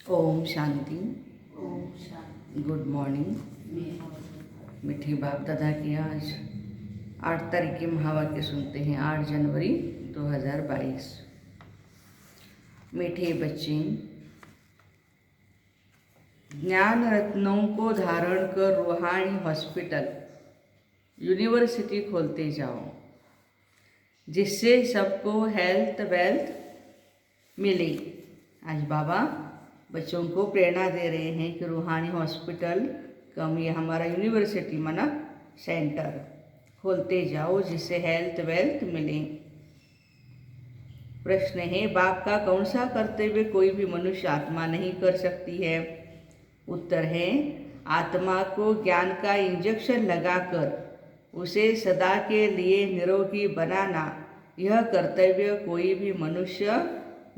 Om Shanti. Om Shanti. Good morning. मीठी बाप दादा की आज 8 तारीख की महावाक्य सुनते हैं। 8 जनवरी 2022। मीठे बच्चे, ज्ञान रत्नों को धारण कर रूहानी हॉस्पिटल यूनिवर्सिटी खोलते जाओ, जिससे सबको हेल्थ वेल्थ मिले। आज बाबा बच्चों को प्रेरणा दे रहे हैं कि रूहानी हॉस्पिटल कम ये हमारा यूनिवर्सिटी माना सेंटर खोलते जाओ, जिससे हेल्थ वेल्थ मिले। प्रश्न है, बाप का कौन सा कर्तव्य कोई भी मनुष्य आत्मा नहीं कर सकती है? उत्तर है, आत्मा को ज्ञान का इंजेक्शन लगाकर उसे सदा के लिए निरोगी बनाना, यह कर्तव्य कोई भी मनुष्य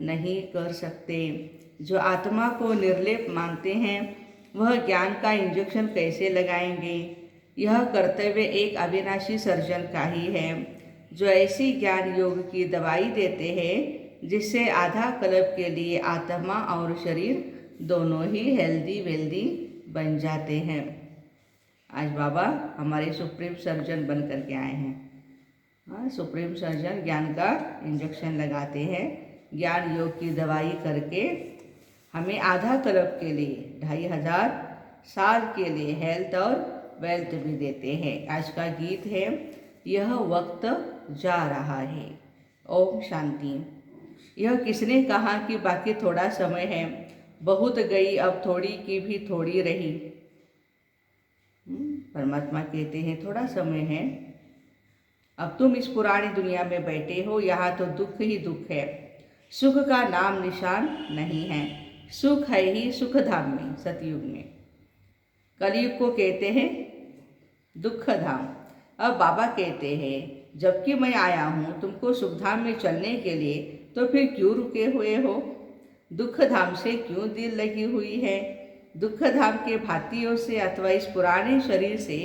नहीं कर सकते। जो आत्मा को निर्लेप मानते हैं वह ज्ञान का इंजेक्शन कैसे लगाएंगे? यह कर्तव्य एक अविनाशी सर्जन का ही है, जो ऐसी ज्ञान योग की दवाई देते हैं जिससे आधा कल्प के लिए आत्मा और शरीर दोनों ही हेल्दी वेल्दी बन जाते हैं। आज बाबा हमारे सुप्रीम सर्जन बन करके आए हैं। हाँ, सुप्रीम सर्जन ज्ञान का इंजेक्शन लगाते हैं, ज्ञान योग की दवाई करके हमें आधा कल्प के लिए 2500 साल के लिए हेल्थ और वेल्थ भी देते हैं। आज का गीत है, यह वक्त जा रहा है। ओम शांति। यह किसने कहा कि बाकी थोड़ा समय है? बहुत गई अब थोड़ी की भी थोड़ी रही। परमात्मा कहते हैं थोड़ा समय है, अब तुम इस पुरानी दुनिया में बैठे हो, यहाँ तो दुख ही दुख है, सुख का नाम निशान नहीं है। सुख है ही सुख धाम में, सतयुग में। कलयुग को कहते हैं दुख धाम। अब बाबा कहते हैं, जबकि मैं आया हूँ तुमको सुख धाम में चलने के लिए, तो फिर क्यों रुके हुए हो? दुख धाम से क्यों दिल लगी हुई है? दुख धाम के भातियों से अथवा इस पुराने शरीर से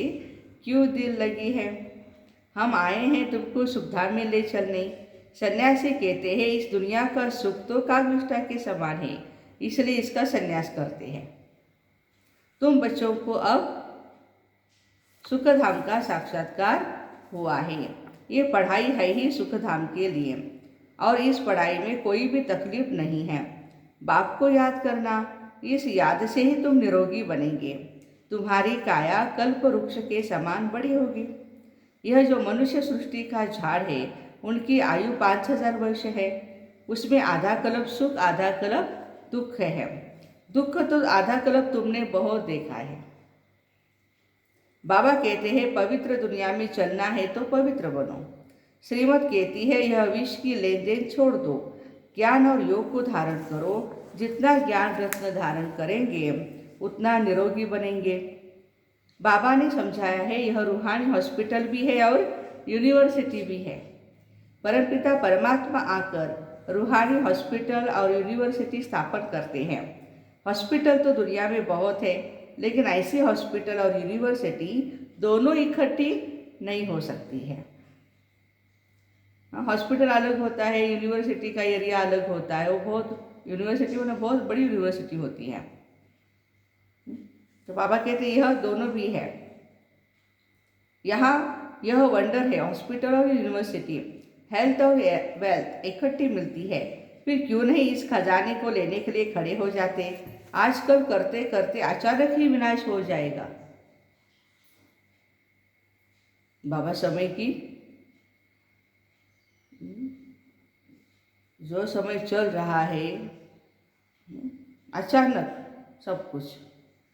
क्यों दिल लगी है? हम आए हैं तुमको सुख धाम में ले चलने। सन्यासी कहते हैं, इस दुनिया का सुख तो कागविष्ठा के समान है, इसलिए इसका सन्यास करते हैं। तुम बच्चों को अब सुख धाम का साक्षात्कार हुआ है। ये पढ़ाई है ही सुख धाम के लिए, और इस पढ़ाई में कोई भी तकलीफ नहीं है। बाप को याद करना, इस याद से ही तुम निरोगी बनेंगे। तुम्हारी काया कल्प वृक्ष के समान बड़ी होगी। यह जो मनुष्य सृष्टि का झाड़ है, उनकी आयु 5000 वर्ष है। उसमें आधा कल्प सुख आधा कल्प दुख है। दुख तो आधा कल्प तुमने बहुत देखा है। बाबा कहते हैं, पवित्र दुनिया में चलना है तो पवित्र बनो। श्रीमत कहती है, यह विष की लेन देन छोड़ दो, ज्ञान और योग को धारण करो। जितना ज्ञान रत्न धारण करेंगे उतना निरोगी बनेंगे। बाबा ने समझाया है, यह रूहानी हॉस्पिटल भी है और यूनिवर्सिटी भी है। परमपिता परमात्मा आकर रूहानी हॉस्पिटल और यूनिवर्सिटी स्थापन करते हैं। हॉस्पिटल तो दुनिया में बहुत है, लेकिन ऐसी हॉस्पिटल और यूनिवर्सिटी दोनों इकट्ठी नहीं हो सकती है। हॉस्पिटल अलग होता है, यूनिवर्सिटी का एरिया अलग होता है। वो बहुत यूनिवर्सिटी में बहुत बड़ी यूनिवर्सिटी होती है। तो बाबा कहते हैं यह दोनों भी है। यहाँ यह वंडर है, हॉस्पिटल और यूनिवर्सिटी हेल्थ और वेल्थ इकट्ठी मिलती है। फिर क्यों नहीं इस खजाने को लेने के लिए खड़े हो जाते? आजकल करते करते अचानक ही विनाश हो जाएगा। बाबा समय की जो समय चल रहा है, अचानक सब कुछ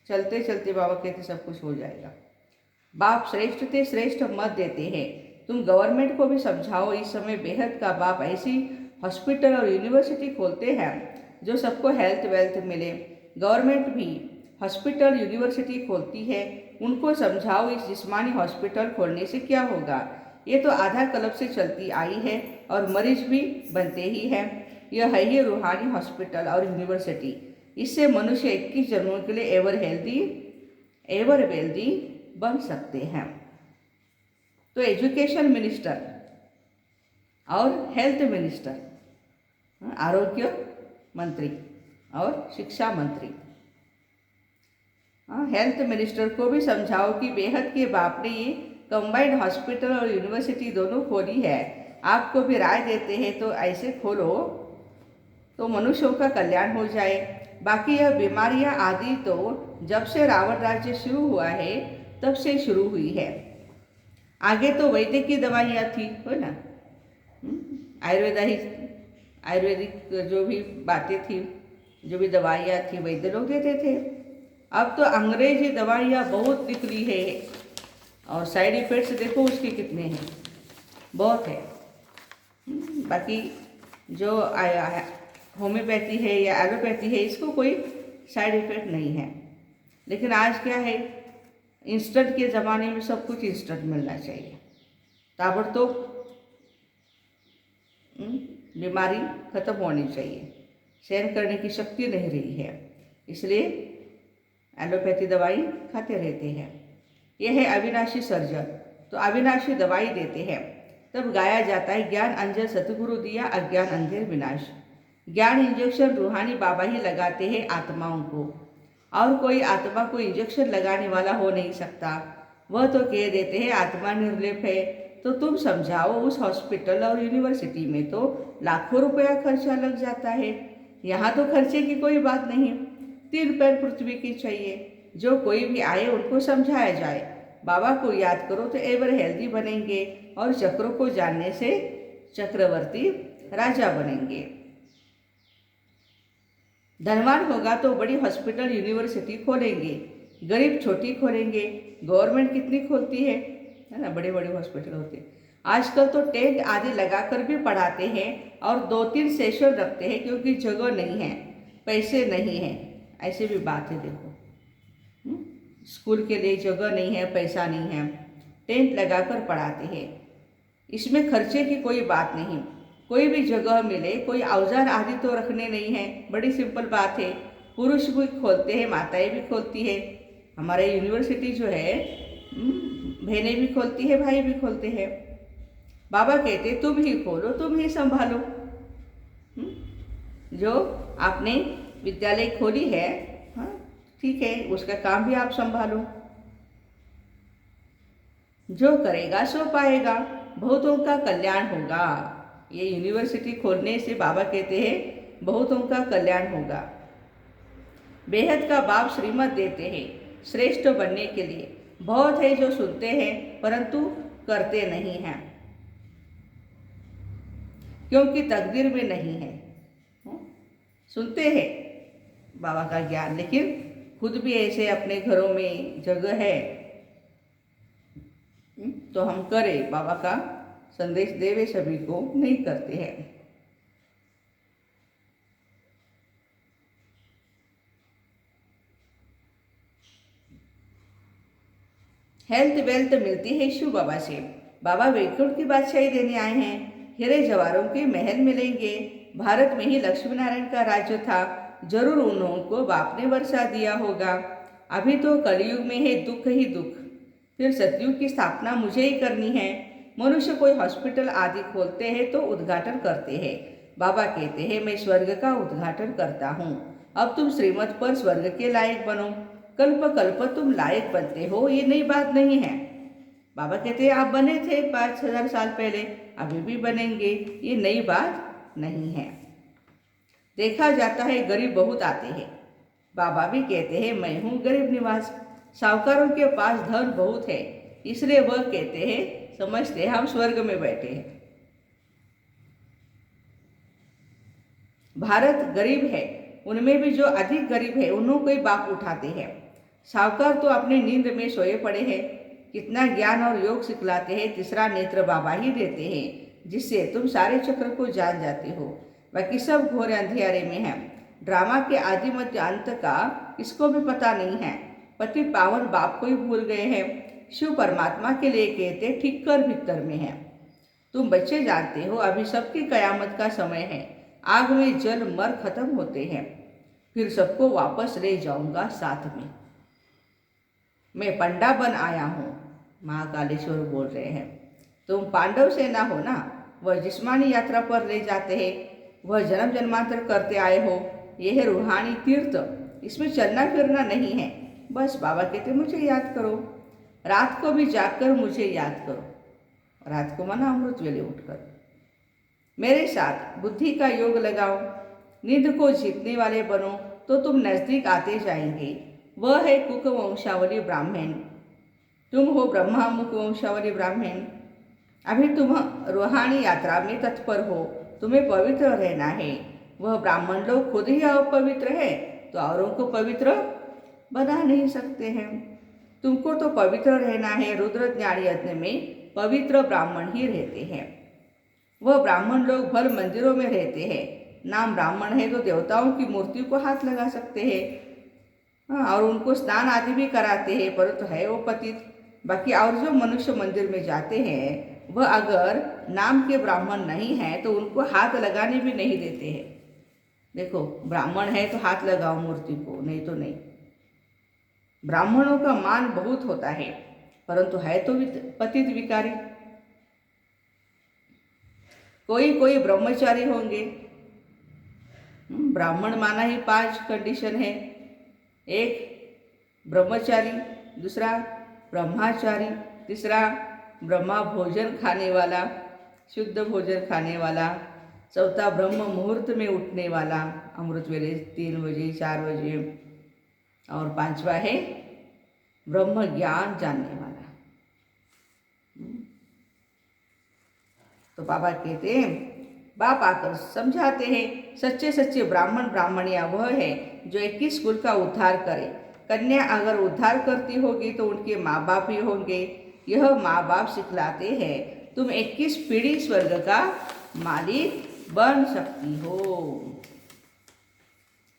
चलते चलते बाबा कहते सब कुछ हो जाएगा। बाप श्रेष्ठ थे, श्रेष्ठ मत देते हैं। तुम गवर्नमेंट को भी समझाओ, इस समय बेहद का बाप ऐसी हॉस्पिटल और यूनिवर्सिटी खोलते हैं जो सबको हेल्थ वेल्थ मिले। गवर्नमेंट भी हॉस्पिटल यूनिवर्सिटी खोलती है, उनको समझाओ इस जिस्मानी हॉस्पिटल खोलने से क्या होगा। ये तो आधा कल्प से चलती आई है और मरीज भी बनते ही हैं। यह है ही रूहानी हॉस्पिटल और यूनिवर्सिटी। इससे मनुष्य 21 जन्मों के लिए एवर हेल्दी एवर वेल्दी बन सकते हैं। तो एजुकेशन मिनिस्टर और हेल्थ मिनिस्टर, आरोग्य मंत्री और शिक्षा मंत्री। हेल्थ मिनिस्टर को भी समझाओ कि बेहद के बाप ने ये कंबाइंड हॉस्पिटल और यूनिवर्सिटी दोनों खोली है, आपको भी राय देते हैं तो ऐसे खोलो तो मनुष्यों का कल्याण हो जाए। बाकी यह बीमारियां आदि तो जब से रावण राज्य शुरू हुआ है तब से शुरू हुई है। आगे तो वैद्य की दवाइयाँ थी, हो ना, आयुर्वेदिक जो भी बातें थी, जो भी दवाइयाँ थी वैद्य लोग देते थे। अब तो अंग्रेजी दवाइयाँ बहुत निकली है और साइड इफ़ेक्ट्स देखो उसके कितने हैं, बहुत है। बाकी जो होम्योपैथी है या एलोपैथी है इसको कोई साइड इफ़ेक्ट नहीं है। लेकिन आज क्या है, इंस्टेंट के ज़माने में सब कुछ इंस्टेंट मिलना चाहिए, ताबड़तोड़ बीमारी खत्म होनी चाहिए, सहन करने की शक्ति नहीं रही है, इसलिए एलोपैथी दवाई खाते रहते हैं। यह है अविनाशी सर्जन, तो अविनाशी दवाई देते हैं। तब गाया जाता है ज्ञान अंजन सतगुरु दिया अज्ञान अंधेर विनाश। ज्ञान इंजेक्शन रूहानी बाबा ही लगाते हैं आत्माओं को, और कोई आत्मा को इंजेक्शन लगाने वाला हो नहीं सकता। वह तो कह देते हैं आत्मा निर्लेप है, तो तुम समझाओ उस हॉस्पिटल और यूनिवर्सिटी में तो लाखों रुपया खर्चा लग जाता है। यहाँ तो खर्चे की कोई बात नहीं, 3 पैर पृथ्वी की चाहिए। जो कोई भी आए उनको समझाया जाए, बाबा को याद करो तो एवर हेल्दी बनेंगे और चक्रों को जानने से चक्रवर्ती राजा बनेंगे। धनवान होगा तो बड़ी हॉस्पिटल यूनिवर्सिटी खोलेंगे, गरीब छोटी खोलेंगे। गवर्नमेंट कितनी खोलती है ना, बड़े बड़े हॉस्पिटल होते हैं। आजकल तो टेंट आदि लगाकर भी पढ़ाते हैं और 2-3 सेशन रखते हैं क्योंकि जगह नहीं है, पैसे नहीं है, ऐसे भी बात है। देखो स्कूल के लिए जगह नहीं है, पैसा नहीं है, टेंट लगाकर पढ़ाते हैं। इसमें खर्चे की कोई बात नहीं, कोई भी जगह मिले, कोई औजार आदि तो रखने नहीं है, बड़ी सिंपल बात है। पुरुष भी खोलते हैं, माताएं भी खोलती है, हमारे यूनिवर्सिटी जो है बहनें भी खोलती है, भाई भी खोलते हैं। बाबा कहते तुम ही खोलो, तुम ही संभालो। जो आपने विद्यालय खोली है, हाँ ठीक है, उसका काम भी आप संभालो। जो करेगा सो पाएगा, बहुतों का कल्याण होगा। ये यूनिवर्सिटी खोलने से बाबा कहते हैं बहुतों का कल्याण होगा। बेहद का बाप श्रीमत देते हैं श्रेष्ठ बनने के लिए। बहुत है जो सुनते हैं परंतु करते नहीं हैं, क्योंकि तकदीर में नहीं है। सुनते हैं बाबा का ज्ञान, लेकिन खुद भी ऐसे अपने घरों में जगह है तो हम करें, बाबा का संदेश देवे सभी को, नहीं करते हैं। हेल्थ वेल्थ मिलती है शिव बाबा से। बाबा वैकुंठ की बादशाही देने आए हैं, हीरे जवाहरों के महल मिलेंगे। भारत में ही लक्ष्मी नारायण का राज्य था, जरूर उनको बाप ने वर्षा दिया होगा। अभी तो कलयुग में है दुख ही दुख, फिर सतयुग की स्थापना मुझे ही करनी है। मनुष्य कोई हॉस्पिटल आदि खोलते हैं तो उद्घाटन करते हैं। बाबा कहते हैं मैं स्वर्ग का उद्घाटन करता हूँ, अब तुम श्रीमत पर स्वर्ग के लायक बनो। कल्प कल्प तुम लायक बनते हो, ये नई बात नहीं है। बाबा कहते हैं आप बने थे 5000 साल पहले, अभी भी बनेंगे, ये नई बात नहीं है। देखा जाता है गरीब बहुत आते हैं, बाबा भी कहते हैं मैं हूँ गरीब निवास। साहूकारों के पास धन बहुत है, इसलिए वह कहते हैं समझते हैं हम स्वर्ग में बैठे हैं। भारत गरीब है, उनमें भी जो अधिक गरीब है उन्हों को ही बाप उठाते हैं। साहूकार तो अपनी नींद में सोए पड़े हैं, कितना ज्ञान और योग सिखलाते हैं। तीसरा नेत्र बाबा ही देते हैं, जिससे तुम सारे चक्र को जान जाते हो। बाकी सब घोर अंधियारे में है। ड्रामा के आदि मध्य अंत का इसको भी पता नहीं है। पति पावन बाप को ही भूल गए हैं। शिव परमात्मा के लिए कहते ठीक कर भीतर में है। तुम बच्चे जानते हो अभी सबकी कयामत का समय है। आग में जल मर खत्म होते हैं, फिर सबको वापस ले जाऊंगा साथ में। मैं पंडा बन आया हूँ, महाकालेश्वर बोल रहे हैं। तुम पांडव सेना हो ना, वह जिस्मानी यात्रा पर ले जाते हैं, वह जन्म जन्मांतर करते आए हो। यह है रूहानी तीर्थ, इसमें चलना फिरना नहीं है। बस बाबा कहते मुझे याद करो, रात को भी जागकर मुझे याद करो। रात को माना अमृत वेले उठकर मेरे साथ बुद्धि का योग लगाओ, नींद को जीतने वाले बनो तो तुम नजदीक आते जाएंगे। वह है कुक वंशावली ब्राह्मण, तुम हो ब्रह्मा मुख वंशावली ब्राह्मण। अभी तुम रूहानी यात्रा में तत्पर हो, तुम्हें पवित्र रहना है। वह ब्राह्मण लोग खुद ही अपवित्र है तो औरों को पवित्र बना नहीं सकते हैं। तुमको तो पवित्र रहना है। रुद्र ज्ञान यज्ञ में पवित्र ब्राह्मण ही रहते हैं। वह ब्राह्मण लोग भर मंदिरों में रहते हैं। नाम ब्राह्मण है तो देवताओं की मूर्ति को हाथ लगा सकते हैं, और उनको स्नान आदि भी कराते हैं, परंतु है वो पतित। बाकी और जो मनुष्य मंदिर में जाते हैं वह अगर नाम के ब्राह्मण नहीं हैं तो उनको हाथ लगाने भी नहीं देते हैं। देखो, ब्राह्मण है तो हाथ लगाओ मूर्ति को, नहीं तो नहीं। ब्राह्मणों का मान बहुत होता है, परंतु है तो पतित विकारी। कोई कोई ब्रह्मचारी होंगे। ब्राह्मण माना ही 5 कंडीशन है। एक ब्रह्मचारी, दूसरा ब्रह्मचारी, तीसरा ब्रह्मा भोजन खाने वाला, शुद्ध भोजन खाने वाला, चौथा ब्रह्म मुहूर्त में उठने वाला, अमृत वेले 3 बजे 4 बजे, और 5वां है ब्रह्म ज्ञान जानने वाला। तो बाबा कहते हैं, बाप आकर समझाते हैं, सच्चे सच्चे ब्राह्मण ब्राह्मणिया वह है जो 21 कुल का उद्धार करे। कन्या अगर उद्धार करती होगी तो उनके माँ बाप ही होंगे। यह माँ बाप सिखलाते हैं, तुम 21 पीढ़ी स्वर्ग का मालिक बन सकती हो।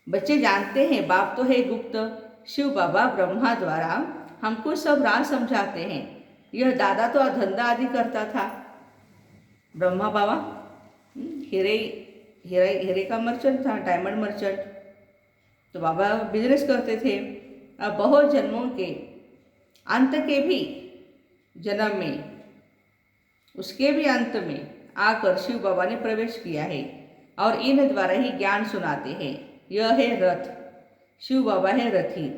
बच्चे जानते हैं बाप तो है गुप्त। शिव बाबा ब्रह्मा द्वारा हमको सब राह समझाते हैं। यह दादा तो धंधा आदि करता था, ब्रह्मा बाबा हीरे का मर्चेंट था, डायमंड मर्चेंट। तो बाबा बिजनेस करते थे। अब बहुत जन्मों के अंत के भी जन्म में, उसके भी अंत में आकर शिव बाबा ने प्रवेश किया है और इन द्वारा ही ज्ञान सुनाते हैं। यह है रथ, शिव बाबा है रथी।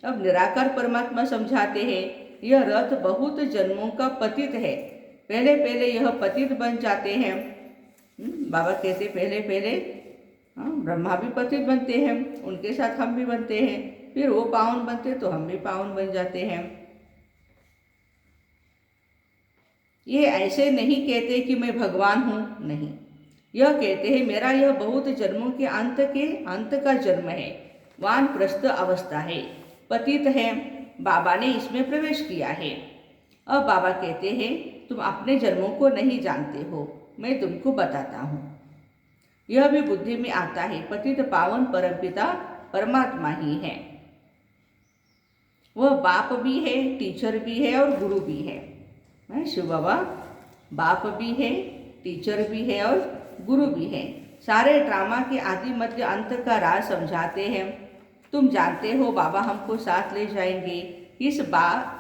अब निराकार परमात्मा समझाते हैं, यह रथ बहुत जन्मों का पतित है। पहले पहले यह पतित बन जाते हैं। बाबा कहते पहले पहले ब्रह्मा भी पतित बनते हैं, उनके साथ हम भी बनते हैं, फिर वो पावन बनते तो हम भी पावन बन जाते हैं। ये ऐसे नहीं कहते कि मैं भगवान हूँ, नहीं। यह कहते हैं मेरा यह बहुत जन्मों के अंत का जन्म है, वानप्रस्थ अवस्था है, पतित है। बाबा ने इसमें प्रवेश किया है। अब बाबा कहते हैं तुम अपने जन्मों को नहीं जानते हो, मैं तुमको बताता हूँ। यह भी बुद्धि में आता है, पतित पावन परमपिता परमात्मा ही है। वह बाप भी है, टीचर भी है और गुरु भी है। शिव बाबा बाप भी है, टीचर भी है और गुरु भी है। सारे ड्रामा के आदि मध्य अंत का राज समझाते हैं। तुम जानते हो बाबा हमको साथ ले जाएंगे। इस बाप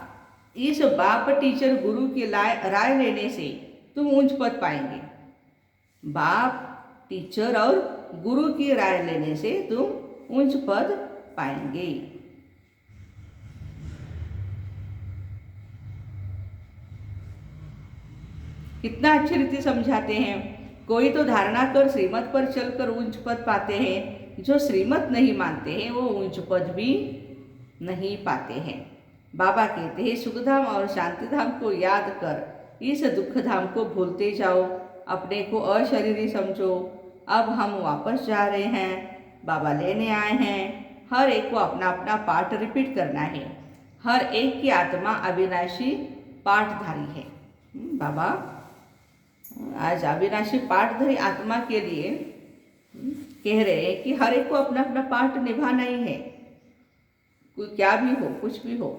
टीचर गुरु की राय लेने से तुम उच्च पद पाएंगे। बाप टीचर और गुरु की राय लेने से तुम उच्च पद पाएंगे। कितना अच्छी रीति समझाते हैं। कोई तो धारणा कर श्रीमत पर चलकर उच्च पद पाते हैं, जो श्रीमत नहीं मानते हैं वो उच्च पद भी नहीं पाते हैं। बाबा कहते हैं सुखधाम और शांतिधाम को याद कर इस दुखधाम को भूलते जाओ, अपने को अशरीरी समझो। अब हम वापस जा रहे हैं, बाबा लेने आए हैं। हर एक को अपना अपना पाठ रिपीट करना है। हर एक की आत्मा अविनाशी पाठधारी है। बाबा आज अविनाशी पाठधारी आत्मा के लिए कह रहे हैं कि हर एक को अपना अपना पाठ निभाना ही है, कोई क्या भी हो, कुछ भी हो।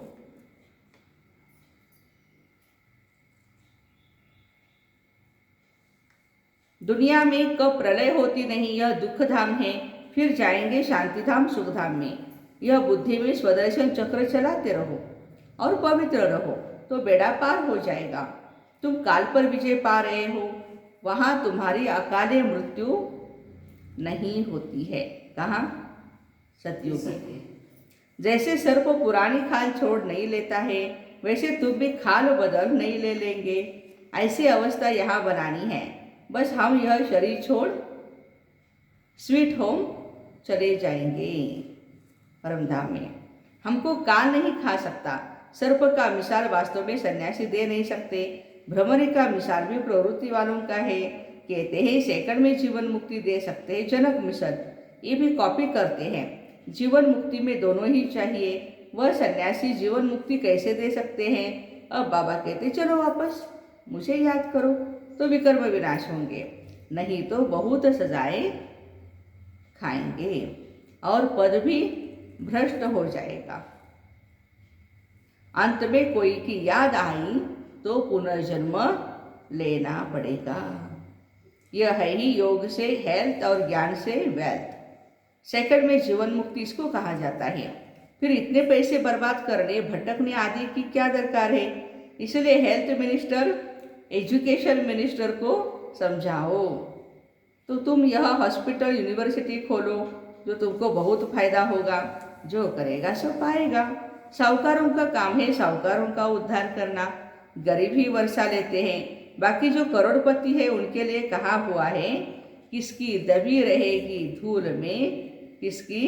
दुनिया में कब प्रलय होती नहीं, यह दुख धाम है। फिर जाएंगे शांतिधाम सुखधाम में। यह बुद्धि में स्वदर्शन चक्र चलाते रहो और पवित्र रहो तो बेड़ा पार हो जाएगा। तुम काल पर विजय पा रहे हो, वहाँ तुम्हारी अकाले मृत्यु नहीं होती है। कहाँ? सतयुग। जैसे सर्प पुरानी खाल छोड़ नहीं लेता है, वैसे तुम भी खाल बदल नहीं ले लेंगे। ऐसी अवस्था यहाँ बनानी है। बस हम यह शरीर छोड़ स्वीट होम चले जाएंगे, परमधाम में। हमको काल नहीं खा सकता। सर्प का मिसाल वास्तव में सन्यासी दे नहीं सकते। भ्रमरी का मिसाल भी प्रवृत्ति वालों का है। कहते हैं सेकंड में जीवन मुक्ति दे सकते हैं जनक मिसल, ये भी कॉपी करते हैं। जीवन मुक्ति में दोनों ही चाहिए। वह सन्यासी जीवन मुक्ति कैसे दे सकते हैं? अब बाबा कहते चलो वापस मुझे याद करो तो विकर्म विनाश होंगे, नहीं तो बहुत सजाएं खाएंगे और पद भी भ्रष्ट हो जाएगा। अंत में कोई की याद आई तो पुनर्जन्म लेना पड़ेगा। यह है ही योग से हेल्थ और ज्ञान से वेल्थ। सेकंड में जीवन मुक्ति इसको कहा जाता है। फिर इतने पैसे बर्बाद करने, भटकने आदि की क्या दरकार है? इसलिए हेल्थ मिनिस्टर, एजुकेशन मिनिस्टर को समझाओ तो तुम यह हॉस्पिटल यूनिवर्सिटी खोलो, जो तुमको बहुत फायदा होगा। जो करेगा सो पाएगा। साहूकारों का काम है साहूकारों का उद्धार करना। गरीब ही वर्षा लेते हैं, बाकी जो करोड़पति है उनके लिए कहा हुआ है, किसकी दबी रहेगी धूल में, किसकी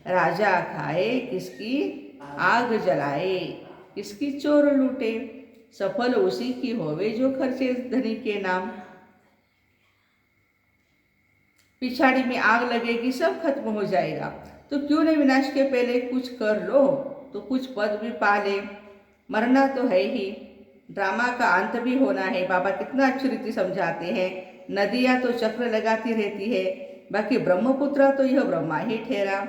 राजा खाए, किसकी आग जलाए, किसकी चोर लूटे। सफल उसी की होवे जो खर्चे धनी के नाम। पिछाड़ी में आग लगेगी, सब खत्म हो जाएगा। तो क्यों नहीं विनाश के पहले कुछ कर लो तो कुछ पद भी पा ले। मरना तो है ही, ड्रामा का अंत भी होना है। बाबा कितना अच्छी रीति समझाते हैं। नदियाँ तो चक्र लगाती रहती है, बाकी ब्रह्मपुत्र तो यह ब्रह्मा ही ठहरा।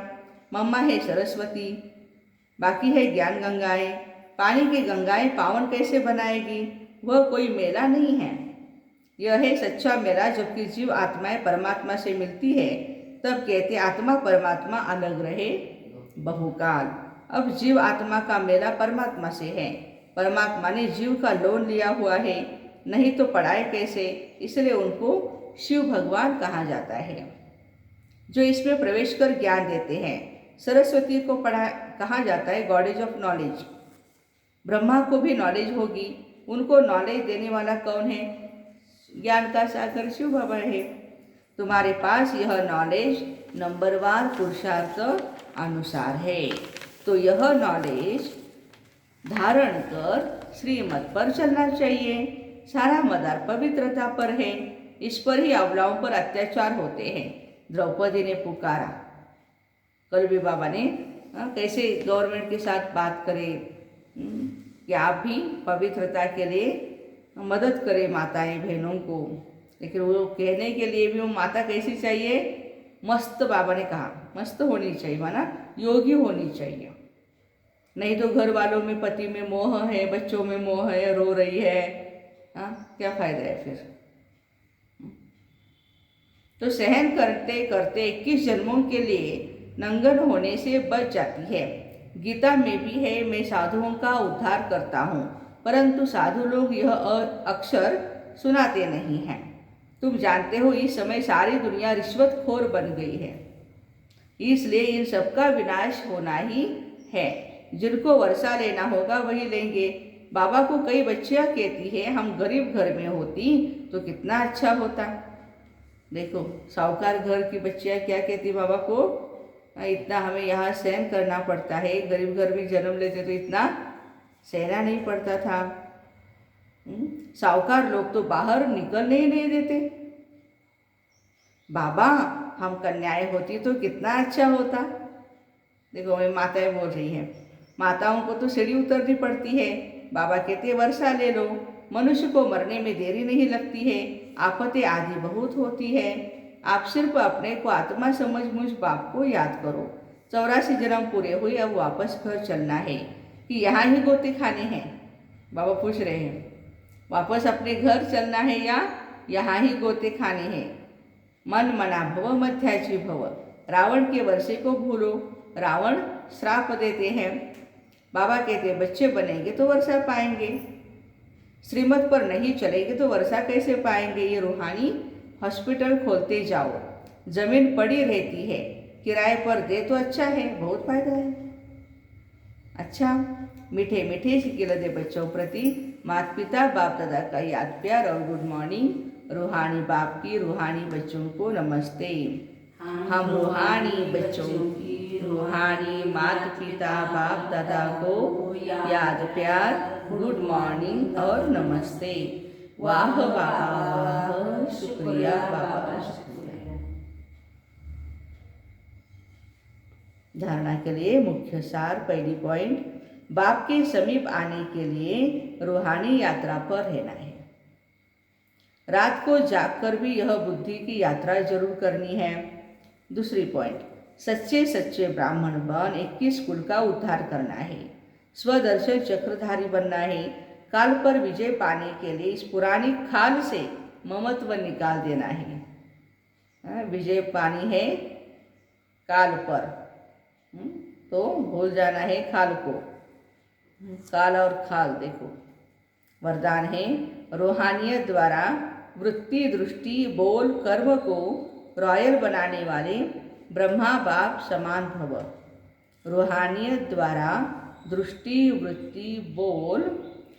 मम्मा है सरस्वती, बाकी है ज्ञान गंगाएं। पानी की गंगाएं पावन कैसे बनाएगी? वह कोई मेला नहीं है, यह है सच्चा मेला। जबकि जीव आत्माएं परमात्मा से मिलती है, तब कहते आत्मा परमात्मा अलग रहे बहुकाल। अब जीव आत्मा का मेला परमात्मा से है। परमात्मा ने जीव का लोन लिया हुआ है, नहीं तो पढ़ाए कैसे? इसलिए उनको शिव भगवान कहा जाता है, जो इसमें प्रवेश कर ज्ञान देते हैं। सरस्वती को कहा जाता है गॉडेज ऑफ नॉलेज। ब्रह्मा को भी नॉलेज होगी, उनको नॉलेज देने वाला कौन है? ज्ञान का सागर शिव बाबा है। तुम्हारे पास यह नॉलेज नंबरवार पुरुषार्थ अनुसार है, तो यह नॉलेज धारण कर श्रीमत पर चलना चाहिए। सारा मदार पवित्रता पर है, इस पर ही अबलाओं पर अत्याचार होते हैं। द्रौपदी ने पुकारा, कल भी बाबा ने कैसे गवर्नमेंट के साथ बात करें कि आप भी पवित्रता के लिए मदद करें माताएं बहनों को। लेकिन वो कहने के लिए भी वो माता कैसी चाहिए? मस्त, बाबा ने कहा मस्त होनी चाहिए, माना योगी होनी चाहिए। नहीं तो घर वालों में, पति में मोह है, बच्चों में मोह है, रो रही है, क्या फायदा है फिर? तो सहन करते करते 21 जन्मों के लिए नंगन होने से बच जाती है। गीता में भी है, मैं साधुओं का उद्धार करता हूँ, परंतु साधु लोग यह अक्षर सुनाते नहीं हैं। तुम जानते हो इस समय सारी दुनिया रिश्वतखोर बन गई है, इसलिए इन सबका विनाश होना ही है। जिनको वर्षा लेना होगा वही लेंगे। बाबा को कई बच्चियाँ कहती है, हम गरीब घर में होती तो कितना अच्छा होता। देखो साहूकार घर की बच्चियाँ क्या कहती बाबा को, इतना हमें यहाँ सहन करना पड़ता है। गरीब घर में जन्म लेते तो इतना सहना नहीं पड़ता था। साहूकार लोग तो बाहर निकलने ही नहीं देते। बाबा हम कन्याएं होती तो कितना अच्छा होता। देखो मैं माताएं बोल रही हैं, माताओं को तो सीढ़ी उतरनी पड़ती है। बाबा कहते हैं वर्षा ले लो, मनुष्य को मरने में देरी नहीं लगती है, आफतें आदि बहुत होती है। आप सिर्फ अपने को आत्मा समझ मुझ बाप को याद करो। 84 जन्म पूरे हुए, अब वापस घर चलना है कि यहाँ ही गोते खाने हैं? बाबा पूछ रहे हैं, वापस अपने घर चलना है या यहाँ ही गोते खाने हैं? मन मना भव मध्याची भव। रावण के वर्षे को भूलो। रावण श्राप देते हैं। बाबा कहते बच्चे बनेंगे तो वर्षा पाएंगे, श्रीमत पर नहीं चलेंगे तो वर्षा कैसे पाएंगे? ये रूहानी हॉस्पिटल खोलते जाओ, जमीन पड़ी रहती है, किराए पर दे तो अच्छा है, बहुत फायदा है। अच्छा, मीठे मीठे सिक्के लदे बच्चों प्रति माता पिता बाप दादा का याद प्यार और गुड मॉर्निंग। रूहानी बाप की रूहानी बच्चों को नमस्ते। हम रूहानी बच्चों की रूहानी माता पिता बाप दादा को याद प्यार, गुड मॉर्निंग और नमस्ते। वाह बाबा वाह, शुक्रिया बाबा शुक्रिया। धारणा के लिए मुख्य सार। पहली पॉइंट, बाप के समीप आने के लिए रूहानी यात्रा पर रहना है। रात को जागकर भी यह बुद्धि की यात्रा जरूर करनी है। दूसरी पॉइंट, सच्चे सच्चे ब्राह्मण बन 21 कुल का उद्धार करना है। स्वदर्शन चक्रधारी बनना है। काल पर विजय पाने के लिए इस पुरानी खाल से ममत्व निकाल देना है। विजय पानी है काल पर, तो भूल जाना है खाल को। काल और खाल देखो। वरदान है, रूहानियत द्वारा वृत्ति दृष्टि बोल कर्म को रॉयल बनाने वाले ब्रह्मा बाप समान भव। रूहानियत द्वारा दृष्टि वृत्ति बोल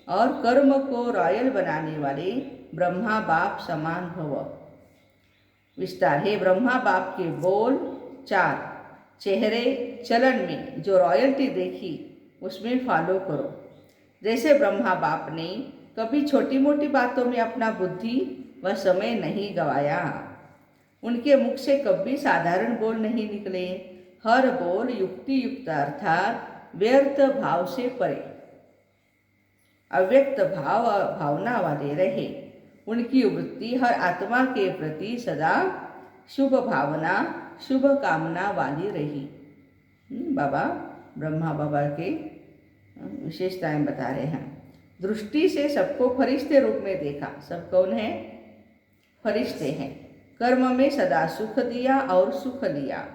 और कर्म को रॉयल बनाने वाले ब्रह्मा बाप समान भव। विस्तार है, ब्रह्मा बाप के बोल 4, चेहरे चलन में जो रॉयल्टी देखी उसमें फॉलो करो। जैसे ब्रह्मा बाप ने कभी छोटी मोटी बातों में अपना बुद्धि व समय नहीं गवाया। उनके मुख से कभी साधारण बोल नहीं निकले। हर बोल युक्ति युक्त अर्थात व्यर्थ भाव से परे, अव्यक्त भाव भावना वाले रहे। उनकी वृत्ति हर आत्मा के प्रति सदा शुभ भावना शुभ कामना वाली रही। बाबा ब्रह्मा बाबा के विशेषताएं बता रहे हैं। दृष्टि से सबको फरिश्ते रूप में देखा। सब कौन है? फरिश्ते हैं। कर्म में सदा सुख दिया और सुख लिया।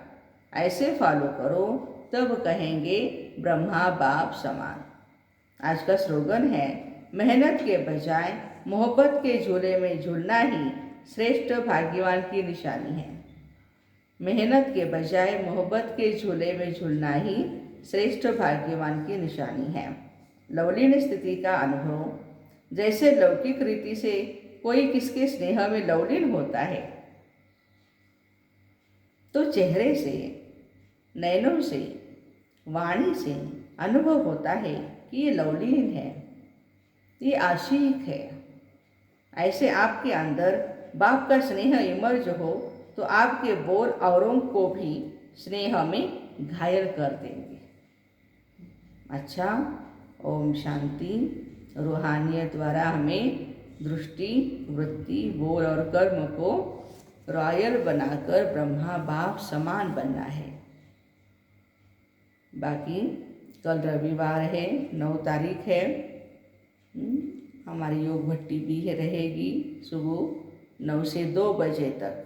ऐसे फॉलो करो, तब कहेंगे ब्रह्मा बाप समान। आज का स्लोगन है, मेहनत के बजाय मोहब्बत के झूले में झूलना ही श्रेष्ठ भाग्यवान की निशानी है। मेहनत के बजाय मोहब्बत के झूले में झूलना ही श्रेष्ठ भाग्यवान की निशानी है। लवलीन स्थिति का अनुभव। जैसे लौकिक रीति से कोई किसके स्नेह में लवलीन होता है, तो चेहरे से, नैनों से, वाणी से अनुभव होता है कि ये लवलीन है, ये आशिक है। ऐसे आपके अंदर बाप का स्नेह इमर्ज हो तो आपके बोल औरों को भी स्नेह में घायल कर देंगे। अच्छा, ओम शांति। रूहानियत द्वारा हमें दृष्टि वृत्ति बोल और कर्म को रॉयल बनाकर ब्रह्मा बाप समान बनना है। बाकी कल रविवार है, 9 तारीख है। हमारी योग भट्टी भी रहेगी सुबह 9 से 2 बजे तक।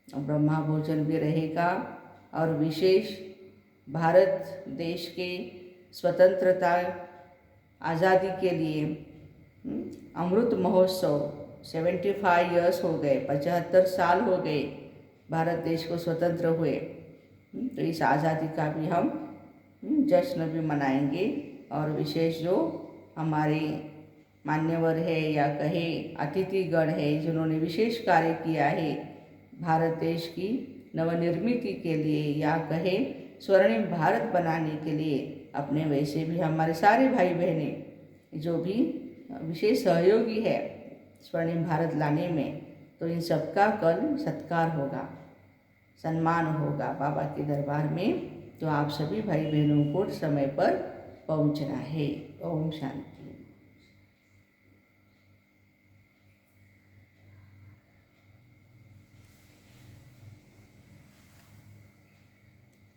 ब्रह्मा भोजन भी रहेगा और विशेष भारत देश के स्वतंत्रता आज़ादी के लिए अमृत महोत्सव 75 इयर्स हो गए, 75 साल हो गए भारत देश को स्वतंत्र हुए। तो इस आज़ादी का भी हम जश्न भी मनाएंगे। और विशेष जो हमारे मान्यवर है या कहे अतिथिगण है जिन्होंने विशेष कार्य किया है भारत देश की नवनिर्मित के लिए या कहे स्वर्णिम भारत बनाने के लिए, अपने वैसे भी हमारे सारे भाई बहनें जो भी विशेष सहयोगी है स्वर्णिम भारत लाने में, तो इन सबका कल सत्कार होगा, सम्मान होगा बाबा के दरबार में। तो आप सभी भाई बहनों को समय पर पहुंचना है। ओम शांति।